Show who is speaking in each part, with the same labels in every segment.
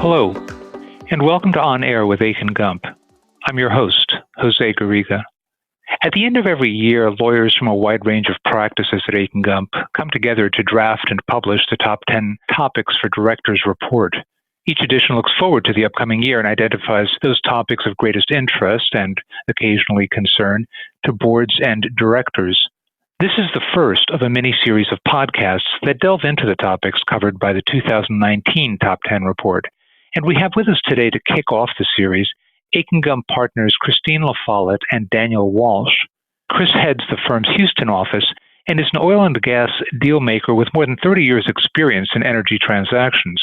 Speaker 1: Hello, and welcome to On Air with Akin Gump. I'm your host, Jose Garriga. At the end of every year, lawyers from a wide range of practices at Akin Gump come together to draft and publish the top 10 topics for Directors' Report. Each edition looks forward to the upcoming year and identifies those topics of greatest interest and occasionally concern to boards and directors. This is the first of a mini-series of podcasts that delve into the topics covered by the 2019 Top 10 report. And we have with us today to kick off the series Akin Gump partners Christine LaFollette and Daniel Walsh. Chris heads the firm's Houston office and is an oil and gas deal maker with more than 30 years' experience in energy transactions.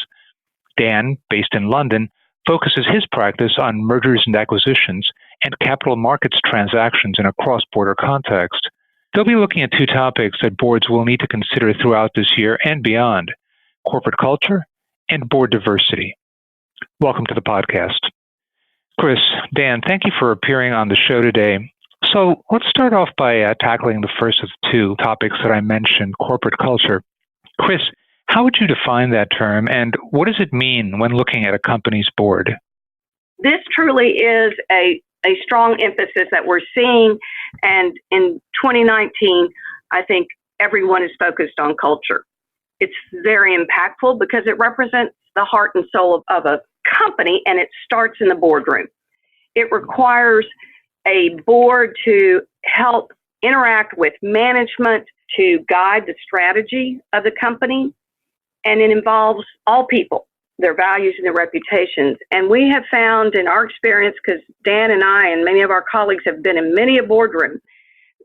Speaker 1: Dan, based in London, focuses his practice on mergers and acquisitions and capital markets transactions in a cross-border context. They'll be looking at two topics that boards will need to consider throughout this year and beyond: corporate culture and board diversity. Welcome to the podcast. Chris, Dan, thank you for appearing on the show today. So let's start off by tackling the first of the two topics that I mentioned, corporate culture. Chris, how would you define that term, and what does it mean when looking at a company's board?
Speaker 2: This truly is a strong emphasis that we're seeing, and in 2019, I think everyone is focused on culture. It's very impactful because it represents the heart and soul of a company, and it starts in the boardroom. It requires a board to help interact with management to guide the strategy of the company, and it involves all people, their values and their reputations. And we have found in our experience, because Dan and I and many of our colleagues have been in many a boardroom,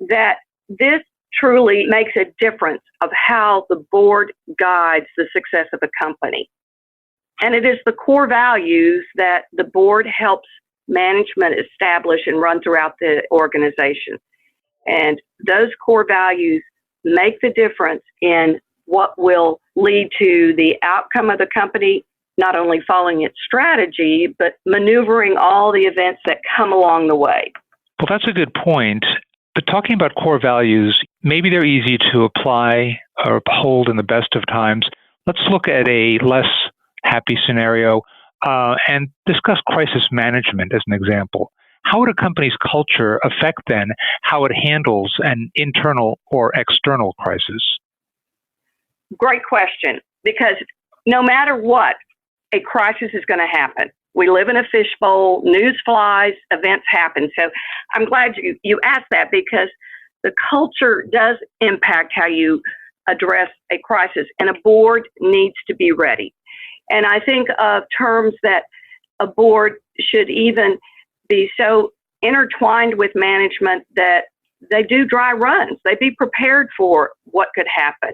Speaker 2: that this truly makes a difference of how the board guides the success of a company. And it is the core values that the board helps management establish and run throughout the organization. And those core values make the difference in what will lead to the outcome of the company, not only following its strategy, but maneuvering all the events that come along the way.
Speaker 1: Well, that's a good point. But talking about core values, maybe they're easy to apply or uphold in the best of times. Let's look at a less happy scenario and discuss crisis management as an example. How would a company's culture affect then how it handles an internal or external crisis?
Speaker 2: Great question, because no matter what, a crisis is going to happen. We live in a fishbowl, news flies, events happen. So I'm glad you asked that, because the culture does impact how you address a crisis, and a board needs to be ready. And I think of terms that a board should even be so intertwined with management that they do dry runs. They be prepared for what could happen.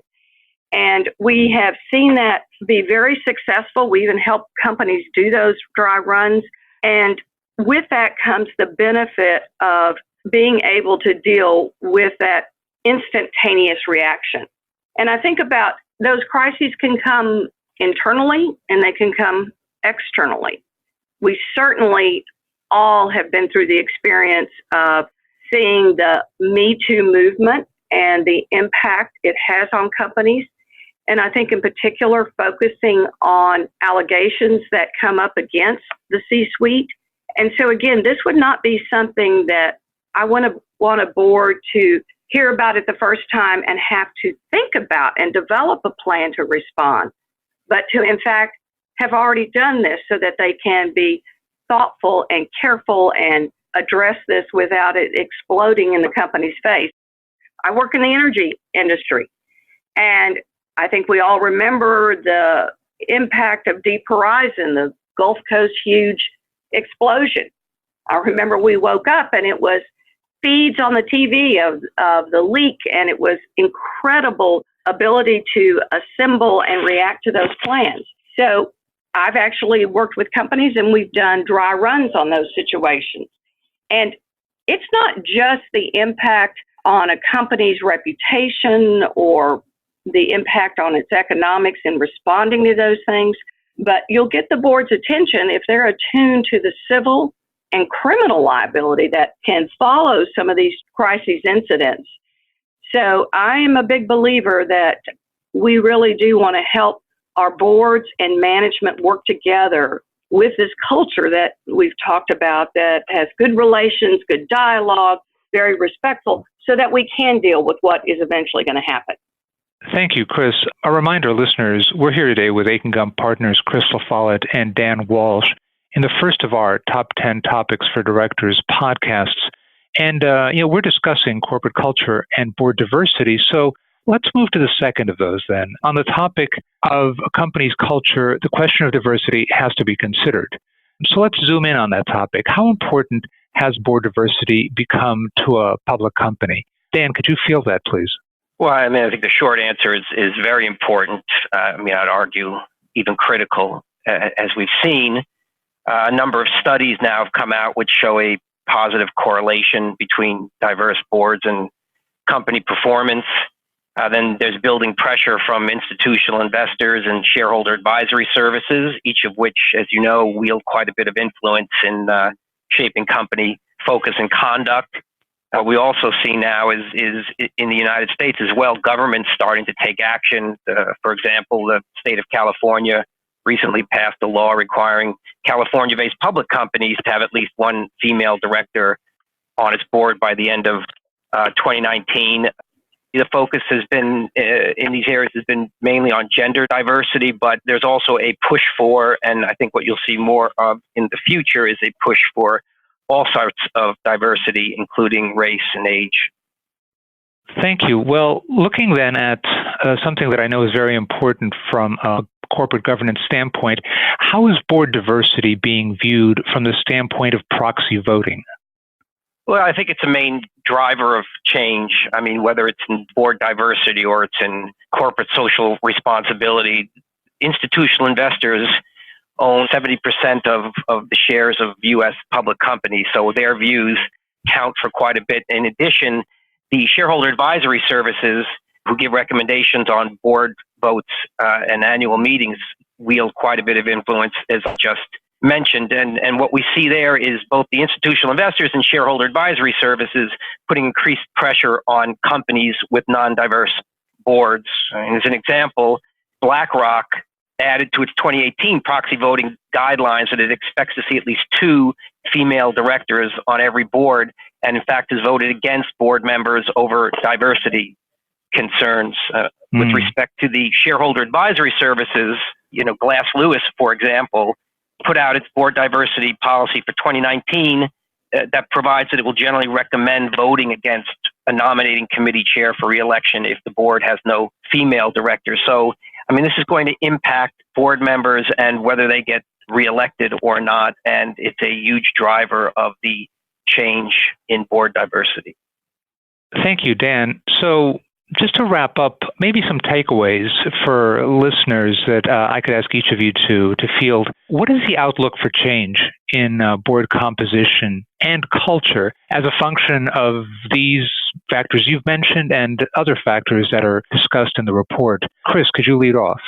Speaker 2: And we have seen that be very successful. We even help companies do those dry runs. And with that comes the benefit of being able to deal with that instantaneous reaction. And I think about those crises can come internally and they can come externally. We certainly all have been through the experience of seeing the Me Too movement and the impact it has on companies. And I think in particular, focusing on allegations that come up against the C-suite. And so again, this would not be something that I want a board to hear about it the first time and have to think about and develop a plan to respond, but to in fact have already done this so that they can be thoughtful and careful and address this without it exploding in the company's face. I work in the energy industry, and I think we all remember the impact of Deep Horizon, the Gulf Coast huge explosion. I remember we woke up and it was feeds on the TV of the leak, and it was incredible ability to assemble and react to those plans. So I've actually worked with companies and we've done dry runs on those situations. And it's not just the impact on a company's reputation or the impact on its economics in responding to those things, but you'll get the board's attention if they're attuned to the civil and criminal liability that can follow some of these crisis incidents. So I am a big believer that we really do want to help our boards and management work together with this culture that we've talked about that has good relations, good dialogue, very respectful, so that we can deal with what is eventually going to happen.
Speaker 1: Thank you, Chris. A reminder, listeners, we're here today with Akin Gump partners Chris LaFollette and Dan Walsh in the first of our Top 10 Topics for Directors podcasts. And, we're discussing corporate culture and board diversity. So let's move to the second of those then. On the topic of a company's culture, the question of diversity has to be considered. So let's zoom in on that topic. How important has board diversity become to a public company? Dan, could you field that, please?
Speaker 3: Well, I think the short answer is very important. I'd argue even critical. As we've seen, a number of studies now have come out which show a positive correlation between diverse boards and company performance. Then there's building pressure from institutional investors and shareholder advisory services, each of which, as you know, wield quite a bit of influence in shaping company focus and conduct. We also see now is in the United States as well, governments starting to take action. For example, the state of California recently passed a law requiring California-based public companies to have at least one female director on its board by the end of 2019. The focus has been in these areas has been mainly on gender diversity, but there's also a push for, and I think what you'll see more of in the future is a push for all sorts of diversity, including race and age.
Speaker 1: Thank you. Well, looking then at something that I know is very important from a corporate governance standpoint, how is board diversity being viewed from the standpoint of proxy voting?
Speaker 3: Well, I think it's a main driver of change. Whether it's in board diversity or it's in corporate social responsibility, institutional investors own 70% of the shares of U.S. public companies, so their views count for quite a bit. In addition, the shareholder advisory services who give recommendations on board votes and annual meetings wield quite a bit of influence, as I just mentioned. And what we see there is both the institutional investors and shareholder advisory services putting increased pressure on companies with non-diverse boards. And as an example, BlackRock added to its 2018 proxy voting guidelines that it expects to see at least 2 female directors on every board, and in fact has voted against board members over diversity concerns. With respect to the shareholder advisory services, Glass Lewis, for example, put out its board diversity policy for 2019 that provides that it will generally recommend voting against a nominating committee chair for re-election if the board has no female directors. So, this is going to impact board members and whether they get re-elected or not, and it's a huge driver of the change in board diversity.
Speaker 1: Thank you, Dan. So just to wrap up, maybe some takeaways for listeners that I could ask each of you to field. What is the outlook for change in board composition and culture as a function of these factors you've mentioned and other factors that are discussed in the report? Chris, could you lead off?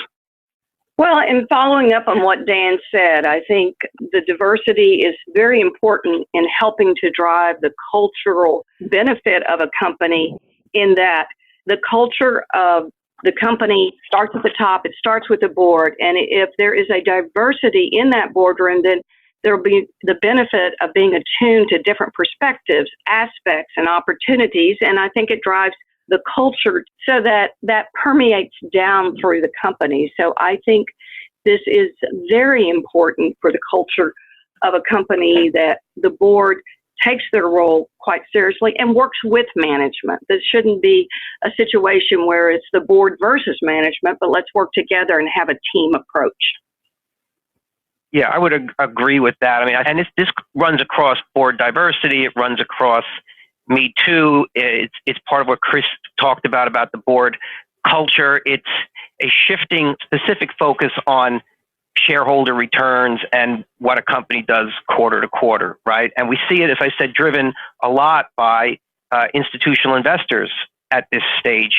Speaker 2: Well, in following up on what Dan said, I think the diversity is very important in helping to drive the cultural benefit of a company, in that the culture of the company starts at the top, it starts with the board, and if there is a diversity in that boardroom, then there will be the benefit of being attuned to different perspectives, aspects, and opportunities, and I think it drives the culture so that permeates down through the company. So I think this is very important for the culture of a company, that the board takes their role quite seriously and works with management. This shouldn't be a situation where it's the board versus management, but let's work together and have a team approach.
Speaker 3: Yeah, I would agree with that. And this runs across board diversity. It runs across Me Too. It's part of what Chris talked about the board culture. It's a shifting specific focus on shareholder returns and what a company does quarter to quarter, right? And we see it, as I said, driven a lot by institutional investors at this stage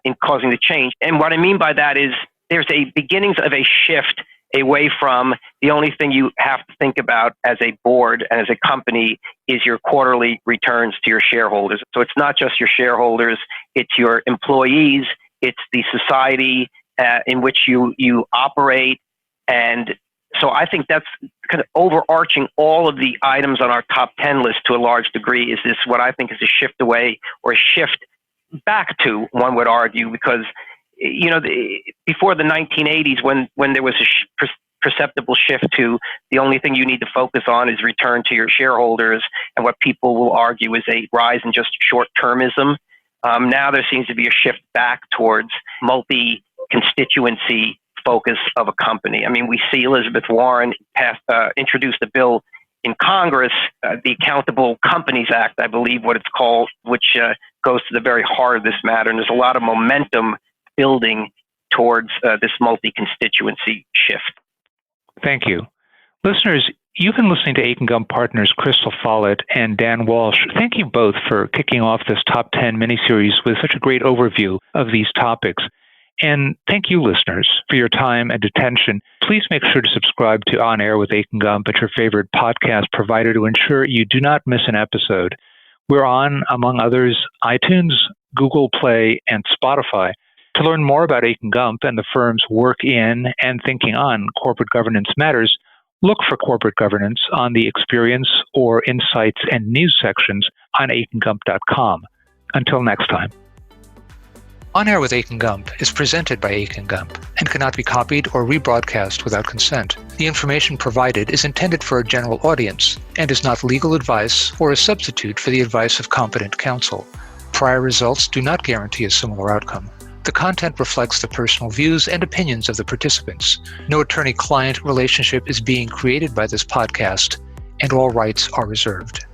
Speaker 3: in causing the change. And what I mean by that is there's a beginnings of a shift away from the only thing you have to think about as a board and as a company is your quarterly returns to your shareholders. So it's not just your shareholders, it's your employees, it's the society in which you operate. And So I think that's kind of overarching all of the items on our top 10 list to a large degree is this what I think is a shift away or a shift back to, one would argue, because, before the 1980s when there was a perceptible shift to the only thing you need to focus on is return to your shareholders and what people will argue is a rise in just short-termism. Now there seems to be a shift back towards multi-constituency focus of a company. I mean, we see Elizabeth Warren introduced a bill in Congress, the Accountable Companies Act, I believe what it's called, which goes to the very heart of this matter. And there's a lot of momentum building towards this multi-constituency shift.
Speaker 1: Thank you. Listeners, you've been listening to Akin Gump partners Chris LaFollette and Dan Walsh. Thank you both for kicking off this Top 10 miniseries with such a great overview of these topics. And thank you, listeners, for your time and attention. Please make sure to subscribe to On Air with Akin Gump at your favorite podcast provider to ensure you do not miss an episode. We're on, among others, iTunes, Google Play, and Spotify. To learn more about Akin Gump and the firm's work in and thinking on corporate governance matters, look for corporate governance on the experience or insights and news sections on akingump.com. Until next time. On Air with Akin Gump is presented by Akin Gump and cannot be copied or rebroadcast without consent. The information provided is intended for a general audience and is not legal advice or a substitute for the advice of competent counsel. Prior results do not guarantee a similar outcome. The content reflects the personal views and opinions of the participants. No attorney-client relationship is being created by this podcast, and all rights are reserved.